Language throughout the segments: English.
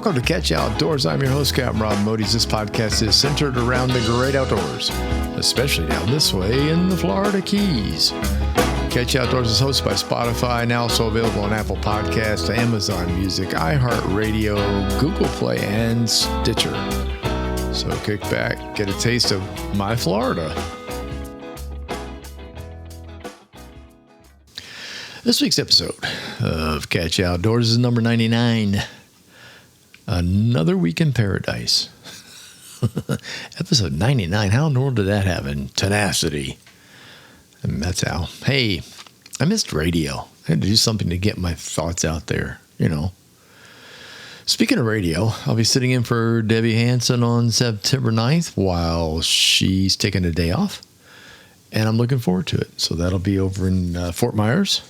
Welcome to Catch Outdoors. I'm your host, Captain Rob Modis. This podcast is centered around the great outdoors, especially down this way in the Florida Keys. Catch Outdoors is hosted by Spotify, now also available on Apple Podcasts, Amazon Music, iHeartRadio, Google Play, and Stitcher. So kick back, get a taste of my Florida. This week's episode of Catch Outdoors is number 99. Another week in paradise. Episode 99. How in the world did that happen? Tenacity. And that's how. Hey, I missed radio. I had to do something to get my thoughts out there, you know. Speaking of radio, I'll be sitting in for Debbie Hanson on September 9th while she's taking a day off. And I'm looking forward to it. So that'll be over in Fort Myers.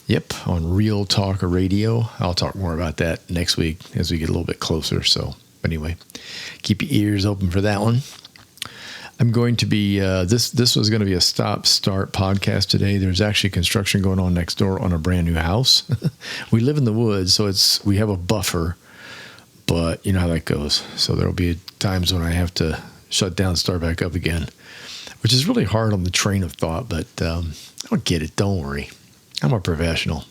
Yep, on Real Talk Radio. I'll talk more about that next week as we get a little bit closer. So anyway, keep your ears open for that one. I'm going to be, this was going to be a stop-start podcast today. There's actually construction going on next door on a brand new house. We live in the woods, so we have a buffer, but you know how that goes. So there'll be times when I have to shut down and start back up again, which is really hard on the train of thought, but I'll get it. Don't worry. I'm a professional.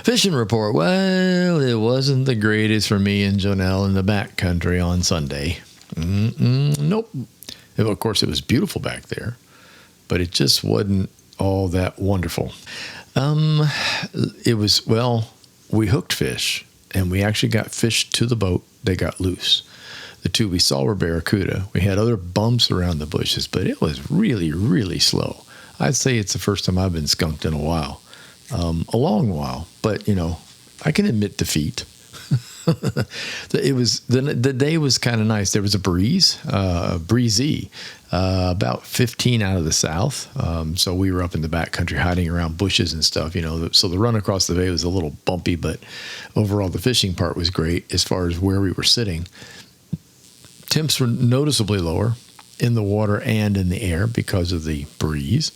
Fishing report. Well, it wasn't the greatest for me and Jonelle in the backcountry on Sunday. Nope. Of course, it was beautiful back there, but it just wasn't all that wonderful. It was, well, we hooked fish, and we actually got fish to the boat. They got loose. The two we saw were barracuda. We had other bumps around the bushes, but it was really, really slow. I'd say it's the first time I've been skunked in a while, a long while, but you know, I can admit defeat. It was the day was kind of nice. There was a breeze, breezy, about 15 out of the south. So we were up in the backcountry hiding around bushes and stuff, you know, so the run across the bay was a little bumpy, but overall the fishing part was great as far as where we were sitting. Temps were noticeably lower in the water and in the air because of the breeze.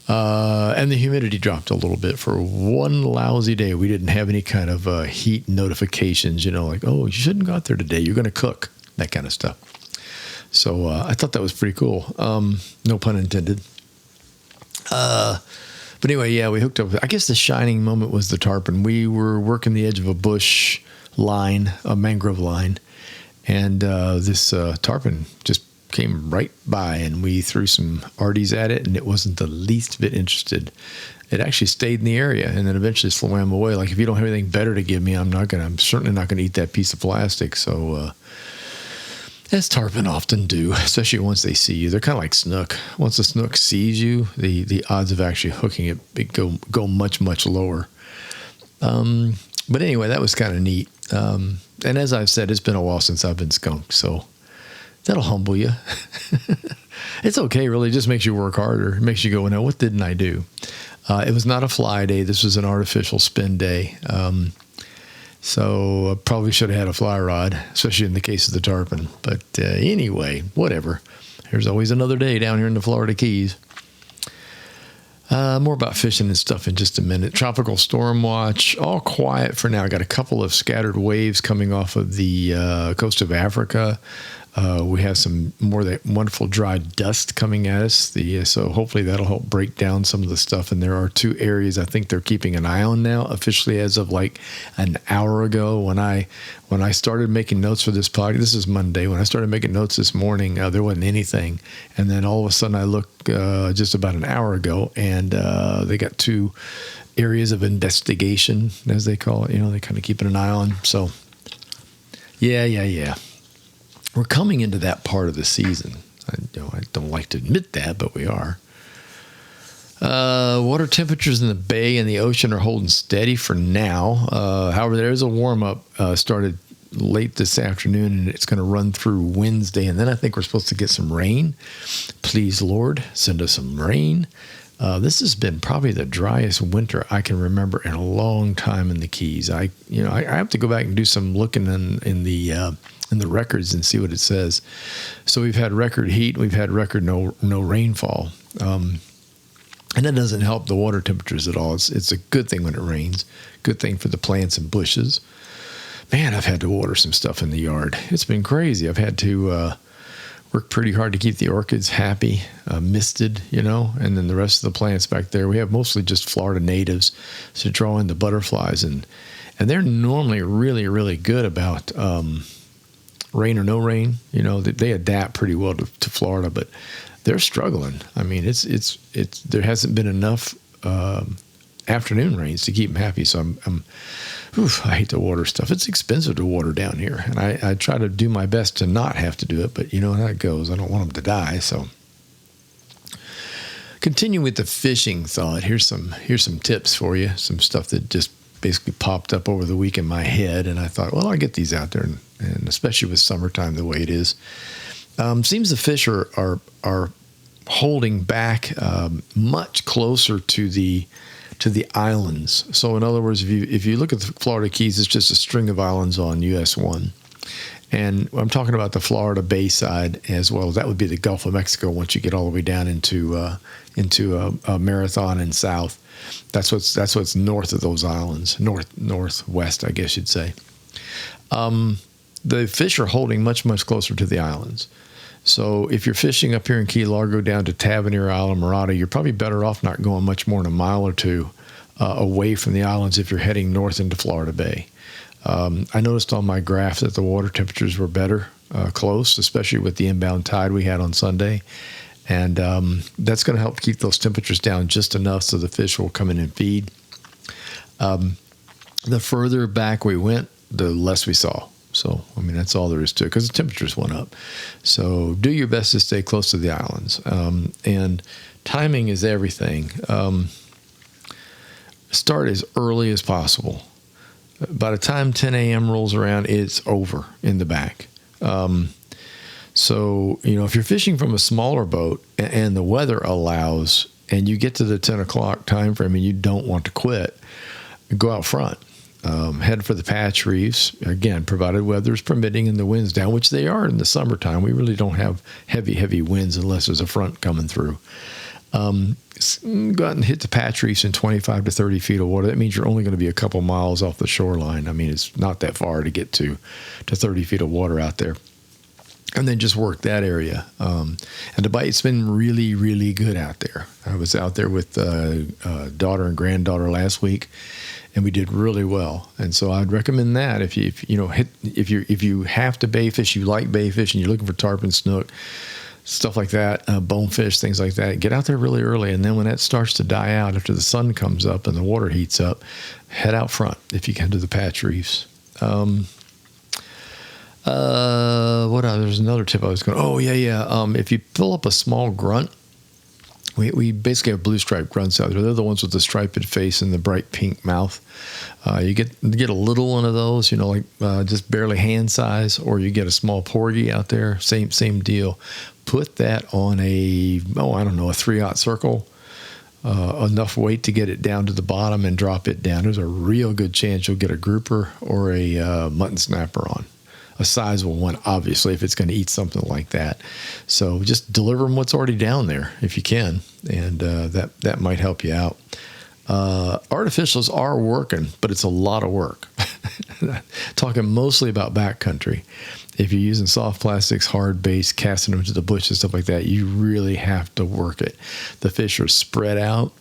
And the humidity dropped a little bit for one lousy day. We didn't have any kind of heat notifications, you know, like, oh, you shouldn't go out there today. You're going to cook, that kind of stuff. So I thought that was pretty cool. No pun intended. But anyway, yeah, we hooked up. I guess the shining moment was the tarpon. We were working the edge of a bush line, a mangrove line, and this tarpon just came right by, and we threw some arties at it, and it wasn't the least bit interested. It actually stayed in the area and then eventually swam away. Like, if you don't have anything better to give me, I'm certainly not going to eat that piece of plastic. So, as tarpon often do, especially once they see you, they're kind of like snook. Once a snook sees you, the odds of actually hooking it go much, much lower. But anyway, that was kind of neat. And as I've said, it's been a while since I've been skunked, so that'll humble you. It's okay, really. It just makes you work harder. It makes you go, now, what didn't I do? It was not a fly day. This was an artificial spin day. So I probably should have had a fly rod, especially in the case of the tarpon. But anyway, whatever. There's always another day down here in the Florida Keys. More about fishing and stuff in just a minute. Tropical storm watch, all quiet for now. I got a couple of scattered waves coming off of the coast of Africa. We have some more of that wonderful dry dust coming at us. So hopefully that'll help break down some of the stuff. And there are two areas I think they're keeping an eye on now, officially as of like an hour ago. When I started making notes for this podcast, this is Monday. When I started making notes this morning, there wasn't anything. And then all of a sudden I looked just about an hour ago, and they got two areas of investigation, as they call it. You know, they're kind of keeping an eye on. So yeah. We're coming into that part of the season. I don't like to admit that, but we are. Water temperatures in the bay and the ocean are holding steady for now. However, there is a warm-up started late this afternoon, and it's going to run through Wednesday. And then I think we're supposed to get some rain. Please, Lord, send us some rain. This has been probably the driest winter I can remember in a long time in the Keys. I have to go back and do some looking in the records and see what it says. So we've had record heat. We've had record no rainfall. And that doesn't help the water temperatures at all. It's a good thing when it rains. Good thing for the plants and bushes. man, I've had to water some stuff in the yard. It's been crazy. I've had to work pretty hard to keep the orchids happy, misted, and then the rest of the plants back there. We have mostly just Florida natives to draw in the butterflies, and they're normally really, really good about rain or no rain. They adapt pretty well to Florida, but they're struggling. I mean, it's there hasn't been enough afternoon rains to keep them happy. So I hate to water stuff. It's expensive to water down here, and I try to do my best to not have to do it, but you know how it goes. I don't want them to die. So continue with the fishing thought. Here's some tips for you, some stuff that just basically popped up over the week in my head, and I thought, well, I'll get these out there, and especially with summertime the way it is. Seems the fish are holding back much closer to the islands. So in other words, if you look at the Florida Keys, it's just a string of islands on US 1. And I'm talking about the Florida Bay side as well. That would be the Gulf of Mexico once you get all the way down into Marathon and south. That's what's north of those islands, northwest, I guess you'd say. The fish are holding much, much closer to the islands. So if you're fishing up here in Key Largo down to Tavernier Island, Murata, you're probably better off not going much more than a mile or two away from the islands if you're heading north into Florida Bay. I noticed on my graph that the water temperatures were better close, especially with the inbound tide we had on Sunday. And that's going to help keep those temperatures down just enough so the fish will come in and feed. The further back we went, the less we saw. So, I mean, that's all there is to it because the temperatures went up. So do your best to stay close to the islands. And timing is everything. Start as early as possible. By the time 10 a.m. rolls around, it's over in the back. So, if you're fishing from a smaller boat and the weather allows and you get to the 10 o'clock time frame and you don't want to quit, go out front. Head for the patch reefs, again, provided weather is permitting and the wind's down, which they are in the summertime. We really don't have heavy winds unless there's a front coming through. Go out and hit the patch reefs in 25 to 30 feet of water. That means you're only going to be a couple miles off the shoreline. I mean, it's not that far to get to 30 feet of water out there. And then just work that area. And the bite's been really, really good out there. I was out there with daughter and granddaughter last week, and we did really well. And so I'd recommend that if you have to bay fish, you like bay fish, and you're looking for tarpon, snook, stuff like that, bonefish, things like that. Get out there really early, and then when that starts to die out, after the sun comes up and the water heats up, head out front if you can to the patch reefs. What else? There's another tip I was going. Oh yeah. If you fill up a small grunt, we basically have blue striped grunts out there. They're the ones with the striped face and the bright pink mouth. You get a little one of those, just barely hand size, or you get a small porgy out there. Same deal. Put that on a 3/0 circle. Enough weight to get it down to the bottom and drop it down. There's a real good chance you'll get a grouper or a mutton snapper on. A sizable one, obviously, if it's going to eat something like that. So just deliver them what's already down there if you can, and that might help you out. Artificials are working, but it's a lot of work. Talking mostly about backcountry. If you're using soft plastics, hard base, casting them to the bush and stuff like that, you really have to work it. The fish are spread out.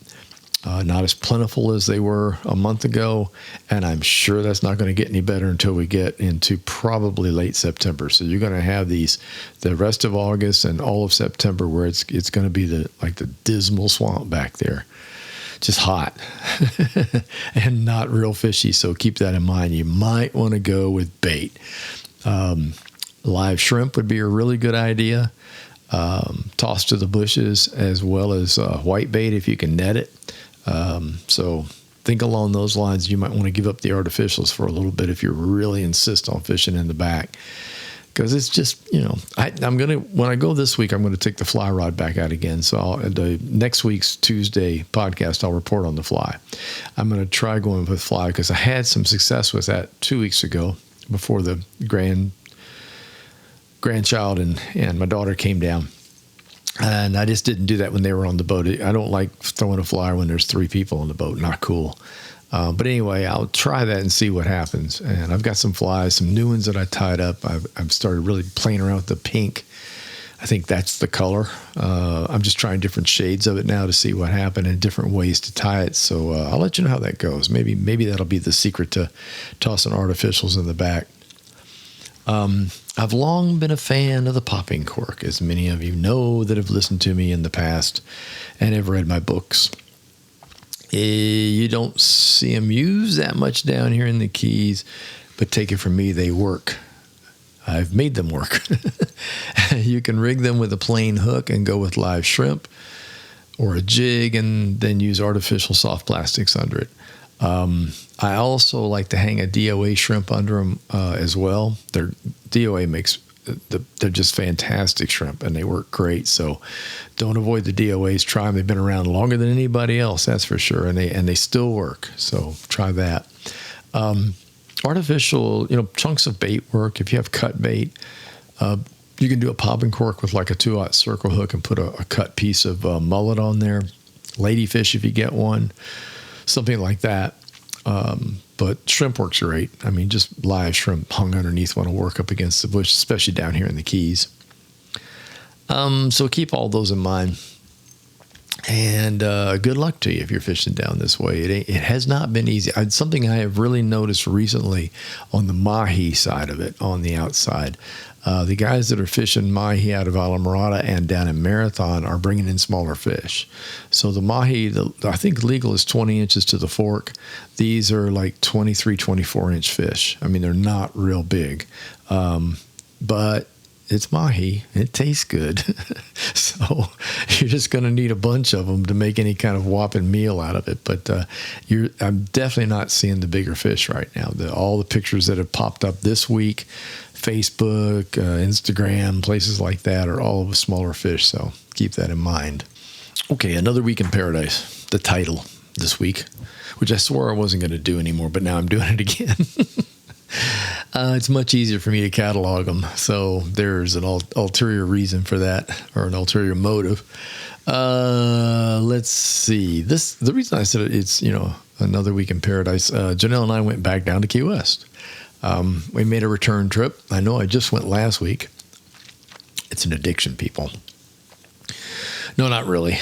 Not as plentiful as they were a month ago, and I'm sure that's not going to get any better until we get into probably late September. So you're going to have the rest of August and all of September where it's going to be the dismal swamp back there, just hot and not real fishy. So keep that in mind. You might want to go with bait. Live shrimp would be a really good idea. Toss to the bushes as well as white bait if you can net it. So think along those lines. You might want to give up the artificials for a little bit if you really insist on fishing in the back, because it's just, when I go this week, I'm going to take the fly rod back out again. So the next week's Tuesday podcast, I'll report on the fly. I'm going to try going with fly because I had some success with that 2 weeks ago before the grandchild and my daughter came down. And I just didn't do that when they were on the boat. I don't like throwing a fly when there's 3 people on the boat. Not cool. But anyway, I'll try that and see what happens. And I've got some flies, some new ones that I tied up. I've started really playing around with the pink. I think that's the color. I'm just trying different shades of it now to see what happened and different ways to tie it. So I'll let you know how that goes. Maybe that'll be the secret to tossing artificials in the back. I've long been a fan of the popping cork, as many of you know that have listened to me in the past and have read my books. You don't see them used that much down here in the Keys, but take it from me, they work. I've made them work. You can rig them with a plain hook and go with live shrimp or a jig and then use artificial soft plastics under it. I also like to hang a DOA shrimp under them as well. DOA makes, they're just fantastic shrimp and they work great. So don't avoid the DOAs. Try them. They've been around longer than anybody else, that's for sure. And they still work. So try that. Artificial, chunks of bait work. If you have cut bait, you can do a popping cork with like a 2/0 circle hook and put a cut piece of mullet on there. Ladyfish, if you get one, something like that. But shrimp works great. I mean, just live shrimp hung underneath one will work up against the bush, especially down here in the Keys. So keep all those in mind. And good luck to you if you're fishing down this way. It has not been easy. Something I have really noticed recently on the mahi side of it, on the outside, the guys that are fishing mahi out of Islamorada and down in Marathon are bringing in smaller fish. So the mahi, I think legal is 20 inches to the fork. These are like 23, 24-inch fish. I mean, they're not real big, but it's mahi. It tastes good. So you're just going to need a bunch of them to make any kind of whopping meal out of it. But I'm definitely not seeing the bigger fish right now. All the pictures that have popped up this week, Facebook, Instagram, places like that, are all of smaller fish. So keep that in mind. Okay, another week in paradise. The title this week, which I swore I wasn't going to do anymore, but now I'm doing it again. It's much easier for me to catalog them. So there's an ulterior reason for that, or an ulterior motive. Let's see. The reason I said it's, another week in paradise, Janelle and I went back down to Key West. We made a return trip. I know I just went last week. It's an addiction, people. No, not really.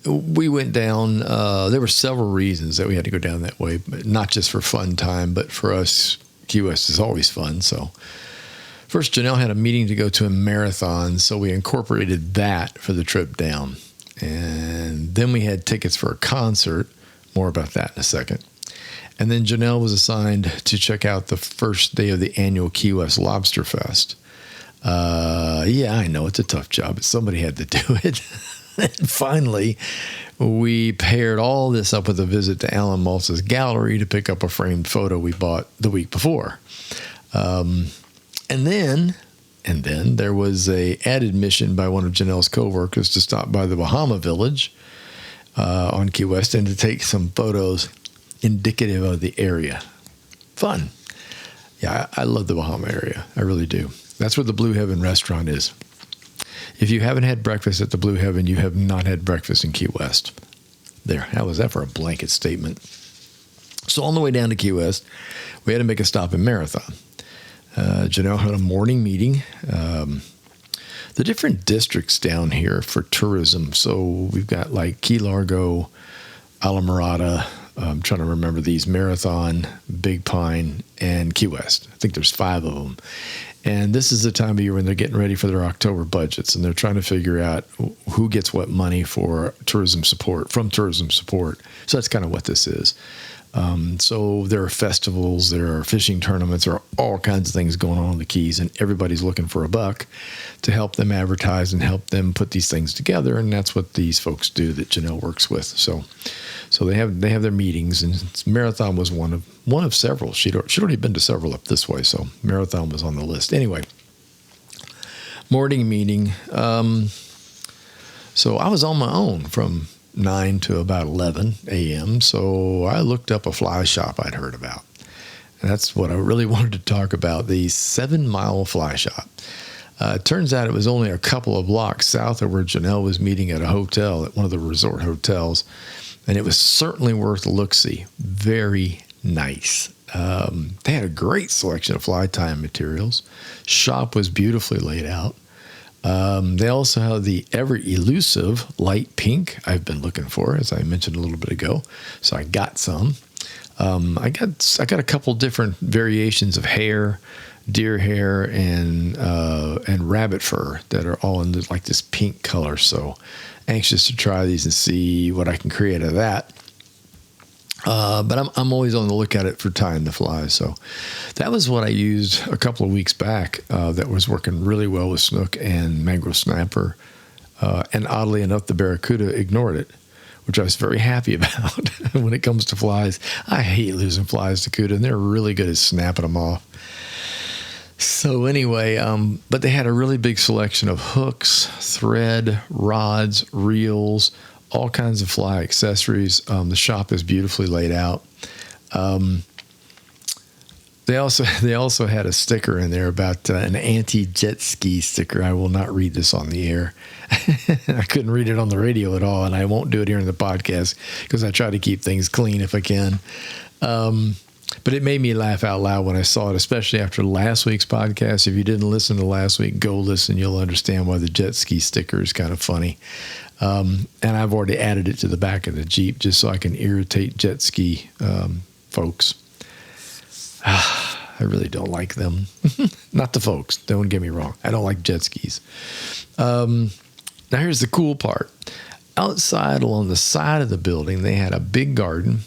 We went down. There were several reasons that we had to go down that way, but not just for fun time, but for us, Key West is always fun. So first, Janelle had a meeting to go to a marathon, so we incorporated that for the trip down. And then we had tickets for a concert. More about that in a second. And then Janelle was assigned to check out the first day of the annual Key West Lobster Fest. Yeah, I know it's a tough job, but somebody had to do it. And finally, we paired all this up with a visit to Alan Maltz's gallery to pick up a framed photo we bought the week before. And then there was a added mission by one of Janelle's coworkers to stop by the Bahama Village on Key West and to take some photos indicative of the area. Fun. Yeah, I love the Bahama area. I really do. That's where the Blue Heaven restaurant is. If you haven't had breakfast at the Blue Heaven, you have not had breakfast in Key West. There, how was that for a blanket statement? So on the way down to Key West, we had to make a stop in Marathon. Janelle had a morning meeting. The different districts down here for tourism. So we've got like Key Largo, Islamorada, I'm trying to remember these, Marathon, Big Pine, and Key West. I think there's 5 of them. And this is the time of year when they're getting ready for their October budgets, and they're trying to figure out who gets what money for tourism support, from tourism support. So that's kind of what this is. So there are festivals, there are fishing tournaments, there are all kinds of things going on in the Keys, and everybody's looking for a buck to help them advertise and help them put these things together. And that's what these folks do that Janelle works with. So they have their meetings, and Marathon was one of several. She'd already been to several up this way, so Marathon was on the list. Anyway, morning meeting. So I was on my own from 9 to about 11 a.m., so I looked up a fly shop I'd heard about. And that's what I really wanted to talk about, the 7 Mile Fly Shop. It turns out it was only a couple of blocks south of where Janelle was meeting at a hotel, at one of the resort hotels. and it was certainly worth a look-see. Very nice. They had a great selection of fly tying materials. Shop was beautifully laid out. They also have the ever elusive light pink I've been looking for, as I mentioned a little bit ago. So I got some. I got a couple different variations of hair, deer hair, and rabbit fur that are all in like this pink color. So anxious to try these and see what I can create out of that. But I'm always on the lookout for tying the flies. So that was what I used a couple of weeks back that was working really well with snook and mangrove snapper. And oddly enough, the barracuda ignored it, which I was very happy about. When it comes to flies, I hate losing flies to cuda, and they're really good at snapping them off. So anyway, but they had a really big selection of hooks, thread, rods, reels, all kinds of fly accessories. The shop is beautifully laid out. They also had a sticker in there about an anti-jet ski sticker. I will not read this on the air. I couldn't read it on the radio at all, and I won't do it here in the podcast because I try to keep things clean if I can. But it made me laugh out loud when I saw it, especially after last week's podcast. If you didn't listen to last week, go listen. You'll understand why the jet ski sticker is kind of funny. And I've already added it to the back of the Jeep just so I can irritate jet ski folks. I really don't like them. Not the folks. Don't get me wrong. I don't like jet skis. Now here's the cool part. Outside along the side of the building, they had a big garden,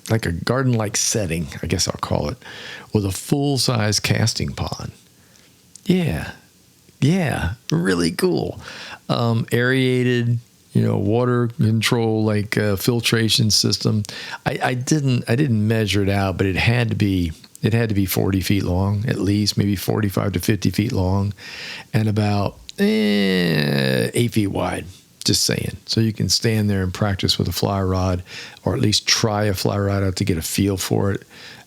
like a garden-like setting, I guess I'll call it, with a full-size casting pond. Yeah, really cool. Aerated, water control, like filtration system. I didn't measure it out, but it had to be 40 feet long, at least, maybe 45 to 50 feet long, and about 8 feet wide. Just saying. So you can stand there and practice with a fly rod, or at least try a fly rod out to get a feel for it.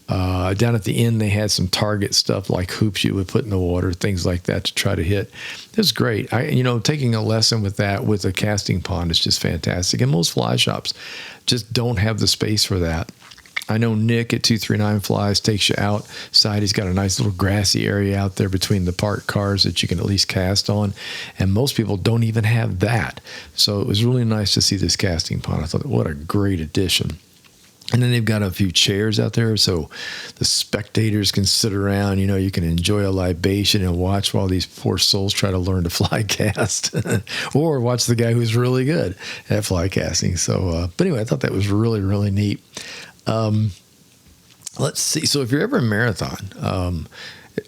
Down at the end, they had some target stuff like hoops you would put in the water, things like that to try to hit. It was great. Taking a lesson with that with a casting pond is just fantastic. And most fly shops just don't have the space for that. I know Nick at 239 Flies takes you outside. He's got a nice little grassy area out there between the parked cars that you can at least cast on. And most people don't even have that. So it was really nice to see this casting pond. I thought, what a great addition. And then they've got a few chairs out there so the spectators can sit around. You can enjoy a libation and watch while these poor souls try to learn to fly cast or watch the guy who's really good at fly casting. So, but anyway, I thought that was really, really neat. Let's see. So if you're ever in Marathon,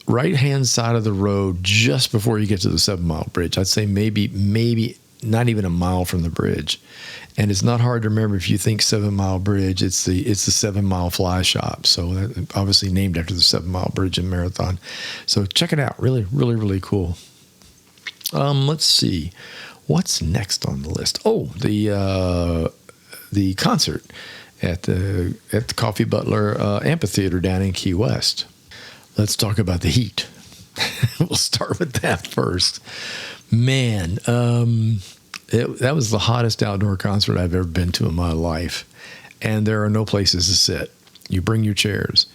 right-hand side of the road, just before you get to the 7 Mile Bridge, I'd say maybe not even a mile from the bridge. And it's not hard to remember if you think 7 Mile Bridge, it's the 7 Mile Fly Shop. So that, obviously named after the 7 Mile Bridge in Marathon. So check it out. Really, really, really cool. Let's see. What's next on the list? Oh, the concert at the Coffee Butler Amphitheater down in Key West. Let's talk about the heat. We'll start with that first. Man, that was the hottest outdoor concert I've ever been to in my life. And there are no places to sit. You bring your chairs.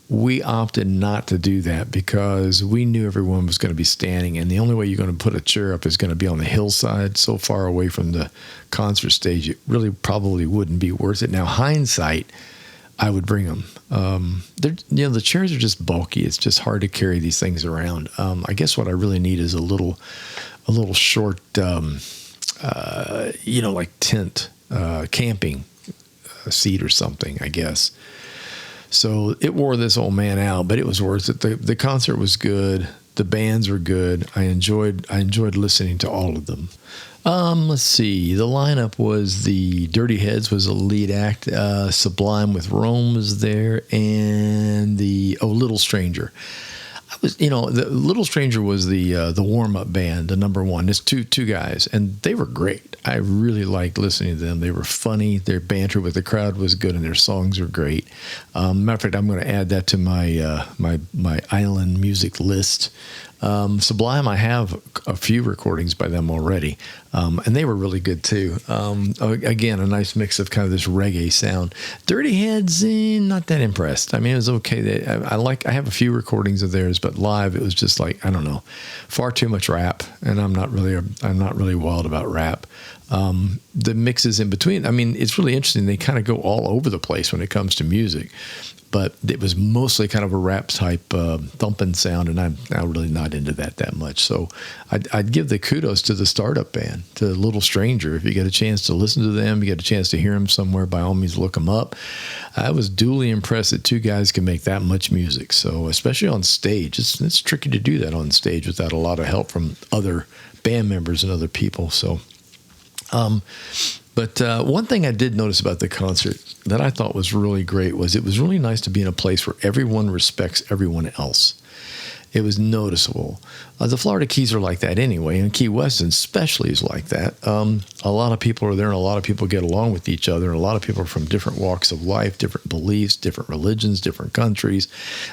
We opted not to do that because we knew everyone was going to be standing, and the only way you're going to put a chair up is going to be on the hillside so far away from the concert stage. It really probably wouldn't be worth it. Now, hindsight, I would bring them. The chairs are just bulky. It's just hard to carry these things around. I guess what I really need is a little short, like tent camping seat or something, I guess. So it wore this old man out, but it was worth it. The concert was good. The bands were good. I enjoyed listening to all of them. Let's see. The lineup was the Dirty Heads was a lead act. Sublime with Rome was there, and the Little Stranger. The Little Stranger was the warm up band, the number one. It's two guys, and they were great. I really liked listening to them. They were funny. Their banter with the crowd was good, and their songs are great. Matter of fact, I'm going to add that to my my island music list. Sublime, I have a few recordings by them already, and they were really good too. Again, a nice mix of kind of this reggae sound. Dirty Heads, not that impressed. I mean, it was okay. I have a few recordings of theirs, but live it was just like, I don't know, far too much rap, and I'm not really wild about rap. The mixes in between, I mean, it's really interesting. They kind of go all over the place when it comes to music. But it was mostly kind of a rap type thumping sound, and I'm really not into that much. So I'd give the kudos to the startup band, to Little Stranger. If you get a chance to listen to them, you get a chance to hear them somewhere, by all means look them up. I was duly impressed that two guys can make that much music. So especially on stage, it's tricky to do that on stage without a lot of help from other band members and other people. So. But one thing I did notice about the concert that I thought was really great was it was really nice to be in a place where everyone respects everyone else. It was noticeable. The Florida Keys are like that anyway, and Key West especially is like that. A lot of people are there, and a lot of people get along with each other, and a lot of people are from different walks of life, different beliefs, different religions, different countries.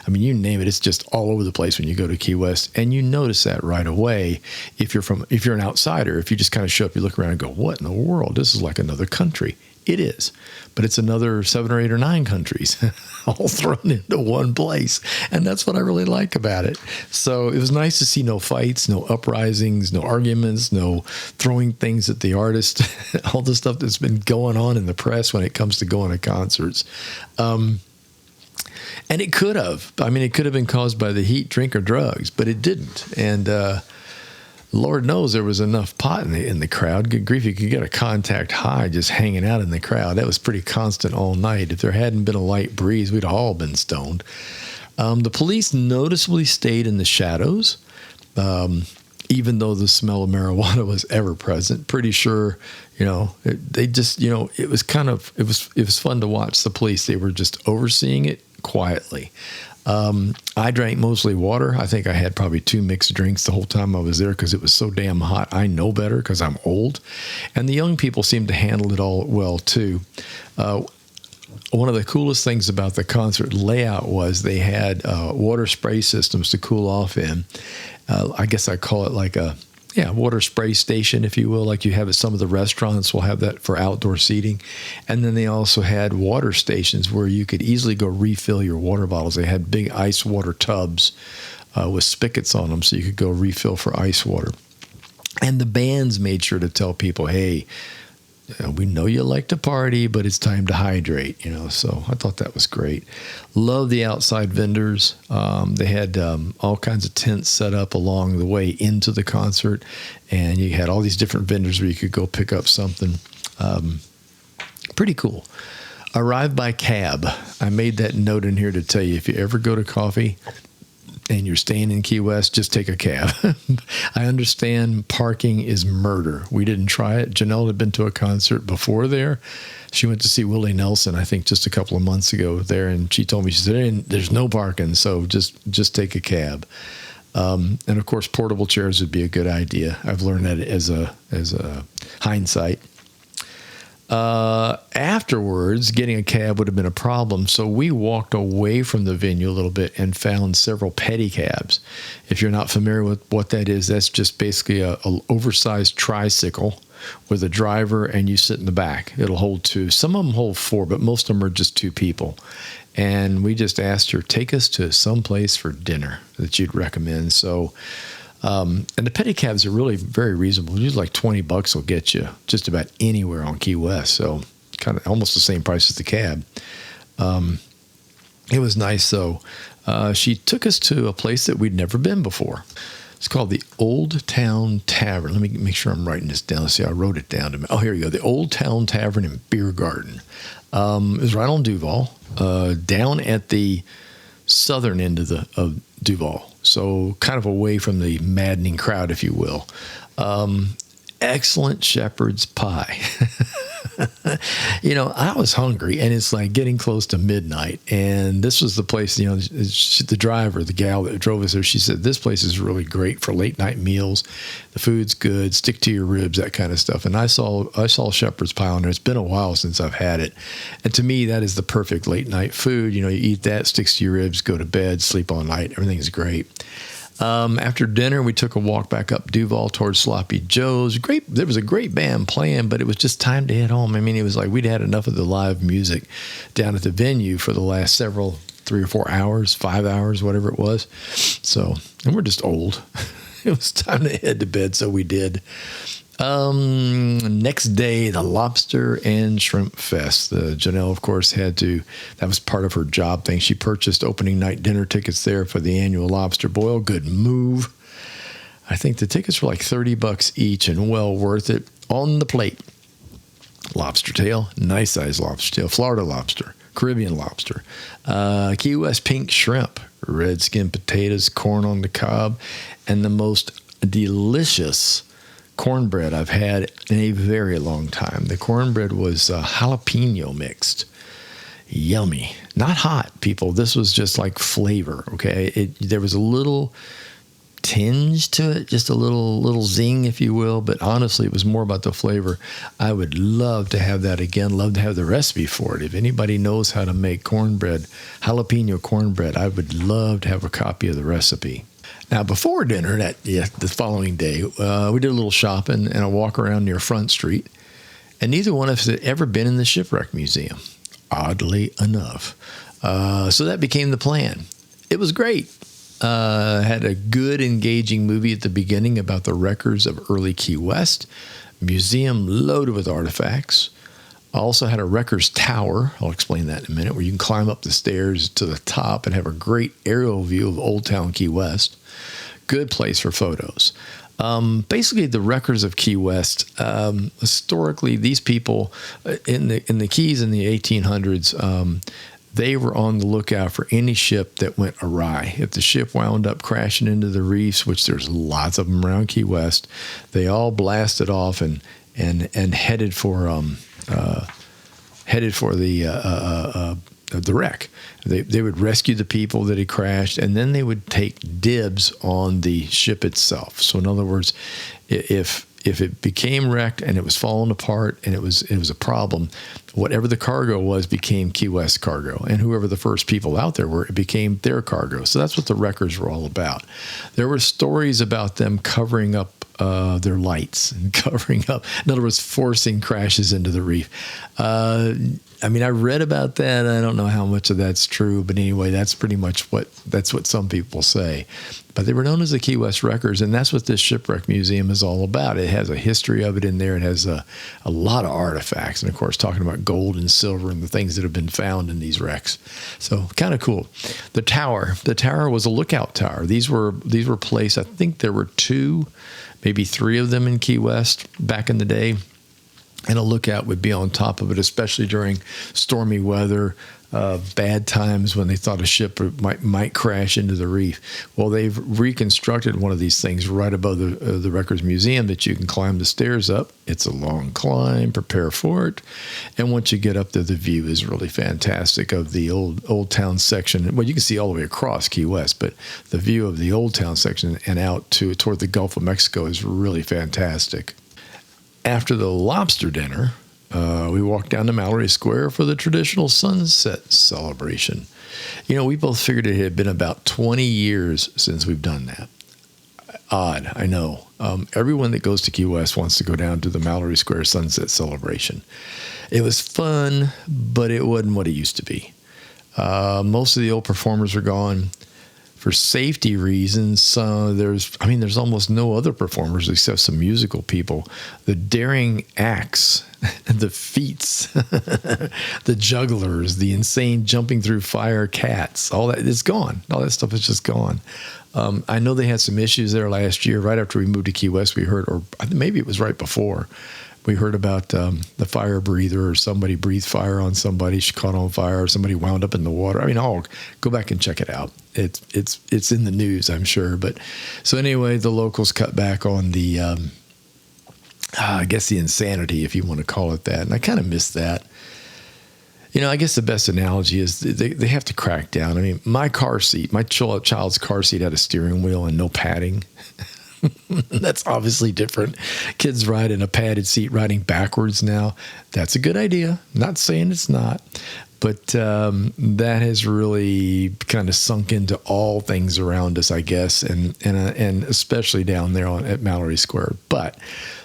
I mean, you name it, it's just all over the place when you go to Key West, and you notice that right away if you're an outsider. If you just kind of show up, you look around and go, what in the world? This is like another country. It is, but it's another 7 or 8 or 9 countries all thrown into one place. And that's what I really like about it. So it was nice to see no fights, no uprisings, no arguments, no throwing things at the artist, all the stuff that's been going on in the press when it comes to going to concerts. And it could have. I mean, it could have been caused by the heat, drink, or drugs, but it didn't. And Lord knows there was enough pot in the crowd. Good grief, you could get a contact high just hanging out in the crowd. That was pretty constant all night. If there hadn't been a light breeze, we'd all been stoned. The police noticeably stayed in the shadows, even though the smell of marijuana was ever present. Pretty sure, they just, it was it was fun to watch the police. They were just overseeing it quietly. I drank mostly water. I think I had probably 2 mixed drinks the whole time I was there because it was so damn hot. I know better because I'm old. And the young people seemed to handle it all well, too. One of the coolest things about the concert layout was they had water spray systems to cool off in. I guess I call it like a water spray station, if you will, like you have at some of the restaurants will have that for outdoor seating. And then they also had water stations where you could easily go refill your water bottles. They had big ice water tubs with spigots on them, so you could go refill for ice water. And the bands made sure to tell people, hey, we know you like to party, but it's time to hydrate, so I thought that was great. Love the outside vendors. They had all kinds of tents set up along the way into the concert, and you had all these different vendors where you could go pick up something. Pretty cool. Arrived by cab. I made that note in here to tell you, if you ever go to coffee and you're staying in Key West, just take a cab. I understand parking is murder. We didn't try it. Janelle had been to a concert before there. She went to see Willie Nelson, I think, just a couple of months ago there, and she told me, she said, there's no parking, so just take a cab. And of course, portable chairs would be a good idea. I've learned that as a hindsight. Afterwards, getting a cab would have been a problem, so we walked away from the venue a little bit and found several pedicabs. If you're not familiar with what that is, that's just basically a oversized tricycle with a driver, and you sit in the back. It'll hold 2. Some of them hold 4, but most of them are just 2 people. And we just asked her, take us to some place for dinner that you'd recommend. So and the pedicabs are really very reasonable. Usually like $20 will get you just about anywhere on Key West. So kind of almost the same price as the cab. It was nice, though. She took us to a place that we'd never been before. It's called the Old Town Tavern. Let me make sure I'm writing this down. See, I wrote it down. Oh, here you go. The Old Town Tavern and Beer Garden. It was right on Duval, down at the southern end of Duval. So kind of away from the maddening crowd, if you will. Excellent shepherd's pie. I was hungry, and it's like getting close to midnight. And this was the place, the driver, the gal that drove us there, she said, this place is really great for late night meals. The food's good, stick to your ribs, that kind of stuff. And I saw Shepherd's Pie on there. It's been a while since I've had it. And to me, that is the perfect late night food. You eat that, sticks to your ribs, go to bed, sleep all night. Everything's great. After dinner, we took a walk back up Duval towards Sloppy Joe's. There was a great band playing, but it was just time to head home. I mean, it was like we'd had enough of the live music down at the venue for the last 3 or 4 hours, 5 hours, whatever it was. So, and we're just old. It was time to head to bed, so we did. Next day, the Lobster and Shrimp Fest. Janelle, of course, that was part of her job thing. She purchased opening night dinner tickets there for the annual Lobster Boil. Good move. I think the tickets were like $30 each and well worth it. On the plate, lobster tail, nice size lobster tail, Florida lobster, Caribbean lobster, Key West pink shrimp, red skin potatoes, corn on the cob, and the most delicious cornbread I've had in a very long time. The cornbread was jalapeno mixed. Yummy. Not hot, people. This was just like flavor, okay? There was a little tinge to it, just a little zing, if you will, but honestly, it was more about the flavor. I would love to have that again, love to have the recipe for it. If anybody knows how to make cornbread, jalapeno cornbread, I would love to have a copy of the recipe. Now, before dinner, the following day, we did a little shopping and a walk around near Front Street, and neither one of us had ever been in the Shipwreck Museum, oddly enough. So that became the plan. It was great. Had a good, engaging movie at the beginning about the wreckers of early Key West, museum loaded with artifacts. I also had a wrecker's tower, I'll explain that in a minute, where you can climb up the stairs to the top and have a great aerial view of Old Town Key West. Good place for photos. Basically, the wreckers of Key West, historically, these people in the Keys in the 1800s, they were on the lookout for any ship that went awry. If the ship wound up crashing into the reefs, which there's lots of them around Key West, they all blasted off and headed for the wreck. They would rescue the people that had crashed, and then they would take dibs on the ship itself. So in other words, if it became wrecked and it was falling apart and it was a problem, whatever the cargo was became Key West cargo, and whoever the first people out there were, it became their cargo. So that's what the wreckers were all about. There were stories about them covering up their lights and covering up, in other words, forcing crashes into the reef. I read about that. I don't know how much of that's true, but anyway, that's pretty much what some people say. But they were known as the Key West Wreckers, and that's what this Shipwreck Museum is all about. It has a history of it in there. It has a lot of artifacts, and of course, talking about gold and silver and the things that have been found in these wrecks. So kind of cool. The tower was a lookout tower. These were placed. I think there were 2, maybe 3 of them in Key West back in the day. And a lookout would be on top of it, especially during stormy weather, bad times when they thought a ship might crash into the reef. Well, they've reconstructed one of these things right above the Wreckers Museum that you can climb the stairs up. It's a long climb, prepare for it. And once you get up there, the view is really fantastic of the old town section. Well, you can see all the way across Key West, but the view of the old town section and out toward the Gulf of Mexico is really fantastic. After the lobster dinner, we walked down to Mallory Square for the traditional sunset celebration. We both figured it had been about 20 years since we've done that. Odd, I know. Everyone that goes to Key West wants to go down to the Mallory Square sunset celebration. It was fun, but it wasn't what it used to be. Most of the old performers are gone. For safety reasons, there's almost no other performers except some musical people. The daring acts, the feats, the jugglers, the insane jumping through fire cats, all that is gone. All that stuff is just gone. I know they had some issues there last year. Right after we moved to Key West, we heard, or maybe it was right before, we heard about the fire breather, or somebody breathed fire on somebody. She caught on fire, or somebody wound up in the water. I'll go back and check it out. It's in the news, I'm sure. But so anyway, the locals cut back on the I guess the insanity, if you want to call it that. And I kind of miss that. I guess the best analogy is they have to crack down. I mean, my car seat, my child's car seat had a steering wheel and no padding. That's obviously different. Kids ride in a padded seat riding backwards now. That's a good idea. Not saying it's not. But that has really kind of sunk into all things around us, I guess, and especially down there at Mallory Square. But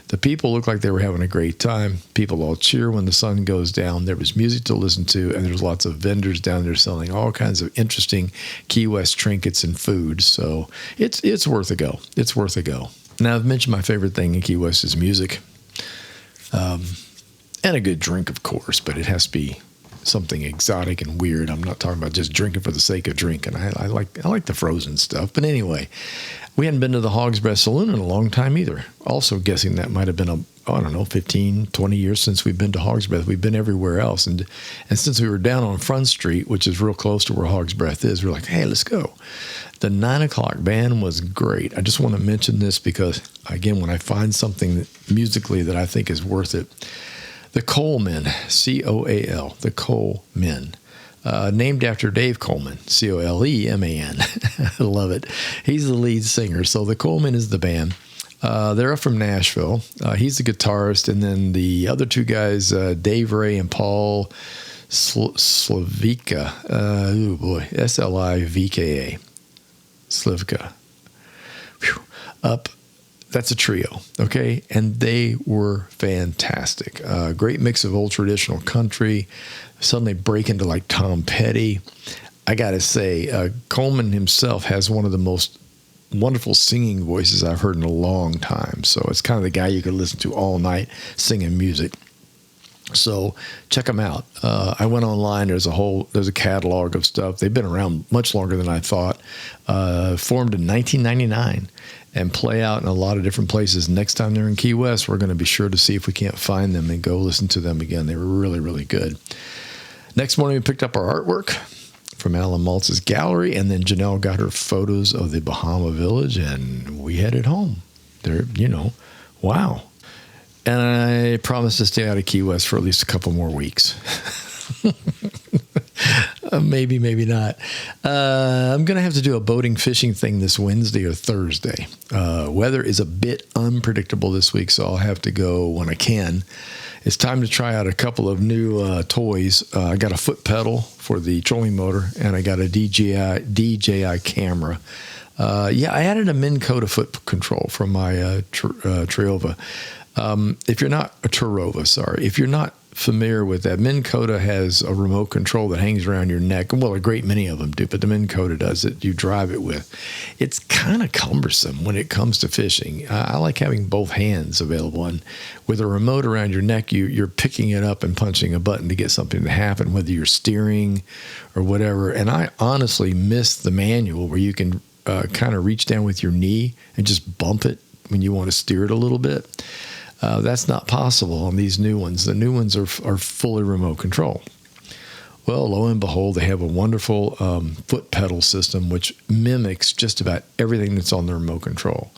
the people look like they were having a great time. People all cheer when the sun goes down. There was music to listen to, and there's lots of vendors down there selling all kinds of interesting Key West trinkets and food. So it's worth a go. It's worth a go. Now, I've mentioned my favorite thing in Key West is music, and a good drink, of course, but it has to be something exotic and weird. I'm not talking about just drinking for the sake of drinking. I like the frozen stuff. But anyway, we hadn't been to the Hog's Breath Saloon in a long time either. Also guessing that might have been 15, 20 years since we've been to Hog's Breath. We've been everywhere else. And since we were down on Front Street, which is real close to where Hog's Breath is, we're like, hey, let's go. The 9 o'clock band was great. I just want to mention this because, again, when I find something musically that I think is worth it, the Colemen, C-O-A-L, the Colemen, named after Dave Coleman, C-O-L-E-M-A-N. I love it. He's the lead singer. So the Colemen is the band. They're up from Nashville. He's the guitarist. And then the other two guys, Dave Ray and Paul Slivika. Oh, boy. S-L-I-V-K-A. Slivka. Whew. Up. That's a trio, okay? And they were fantastic. Great mix of old traditional country. Suddenly break into like Tom Petty. I got to say, Coleman himself has one of the most wonderful singing voices I've heard in a long time. So it's kind of the guy you could listen to all night singing music. So check them out. I went online. There's a catalog of stuff. They've been around much longer than I thought. Formed in 1999 and play out in a lot of different places. Next time they're in Key West, we're going to be sure to see if we can't find them and go listen to them again. They were really, really good. Next morning, we picked up our artwork from Alan Maltz's gallery, and then Janelle got her photos of the Bahama Village, and we headed home. There, wow. And I promised to stay out of Key West for at least a couple more weeks. Maybe, maybe not. I'm going to have to do a boating fishing thing this Wednesday or Thursday. Weather is a bit unpredictable this week, so I'll have to go when I can. It's time to try out a couple of new toys. I got a foot pedal for the trolling motor, and I got a DJI camera. I added a Minn Kota foot control from my Triova. If you're not a Terova, sorry, if you're not familiar with that, Minn Kota has a remote control that hangs around your neck. Well, a great many of them do, but the Minn Kota does it. You drive it with. It's kind of cumbersome when it comes to fishing. I like having both hands available, and with a remote around your neck, you're picking it up and punching a button to get something to happen, whether you're steering or whatever. And I honestly miss the manual where you can kind of reach down with your knee and just bump it when you want to steer it a little bit. That's not possible on these new ones. The new ones are fully remote control. Well, lo and behold, they have a wonderful foot pedal system which mimics just about everything that's on the remote control.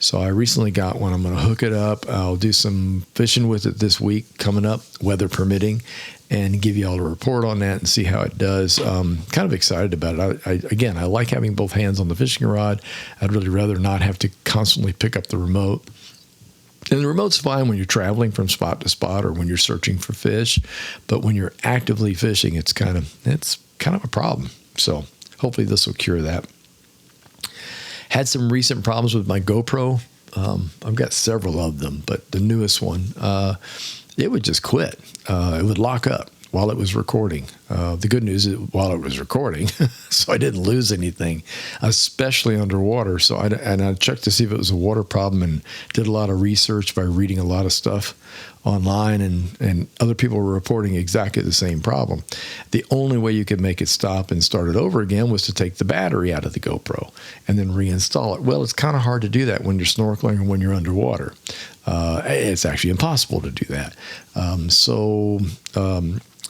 So I recently got one. I'm going to hook it up. I'll do some fishing with it this week coming up, weather permitting, and give you all a report on that and see how it does. Kind of excited about it. I like having both hands on the fishing rod. I'd really rather not have to constantly pick up the remote. And the remote's fine when you're traveling from spot to spot or when you're searching for fish, but when you're actively fishing, it's kind of a problem. So hopefully this will cure that. Had some recent problems with my GoPro. I've got several of them, but the newest one, it would just quit. It would lock up while it was recording. The good news is while it was recording, so I didn't lose anything, especially underwater. So I checked to see if it was a water problem and did a lot of research by reading a lot of stuff online, and other people were reporting exactly the same problem. The only way you could make it stop and start it over again was to take the battery out of the GoPro and then reinstall it. Well, it's kind of hard to do that when you're snorkeling or when you're underwater. It's actually impossible to do that.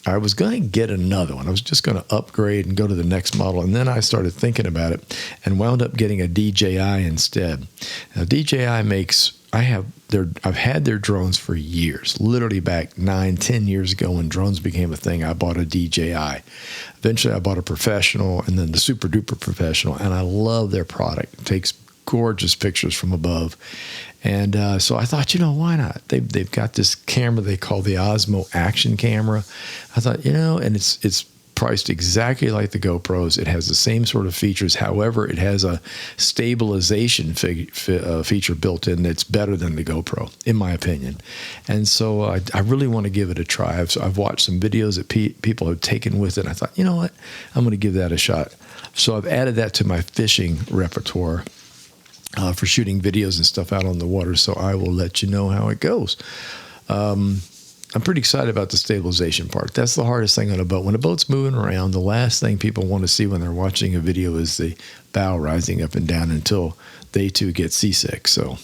I was going to get another one. I was just going to upgrade and go to the next model. And then I started thinking about it and wound up getting a DJI instead. Now, DJI makes I've had their drones for years, literally back 9-10 years ago when drones became a thing. I bought a DJI. Eventually I bought a professional, and then the super duper professional, and I love their product. It takes gorgeous pictures from above. And so I thought, why not? They've got this camera they call the Osmo Action Camera. I thought, and it's priced exactly like the GoPros. It has the same sort of features. However, it has a stabilization feature built in that's better than the GoPro, in my opinion. And so I really want to give it a try. I've watched some videos that people have taken with it. And I thought, you know what? I'm going to give that a shot. So I've added that to my fishing repertoire for shooting videos and stuff out on the water. So I will let you know how it goes. I'm pretty excited about the stabilization part. That's the hardest thing on a boat. When a boat's moving around, the last thing people want to see when they're watching a video is the bow rising up and down until they too get seasick. So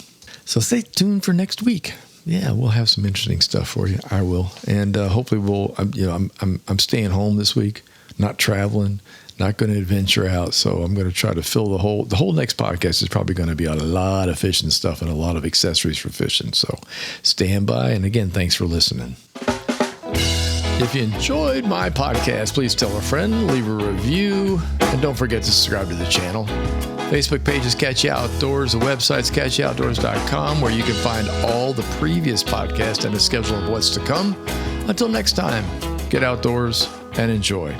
stay tuned for next week. Yeah, we'll have some interesting stuff for you. I will, and hopefully I'm staying home this week, not traveling, not going to adventure out. So I'm going to try to fill the whole next podcast is probably going to be a lot of fishing stuff and a lot of accessories for fishing. So stand by. And again, thanks for listening. If you enjoyed my podcast, please tell a friend, leave a review, and don't forget to subscribe to the channel. Facebook page is Catchy Outdoors. The website's catchyoutdoors.com, where you can find all the previous podcasts and a schedule of what's to come. Until next time, get outdoors and enjoy.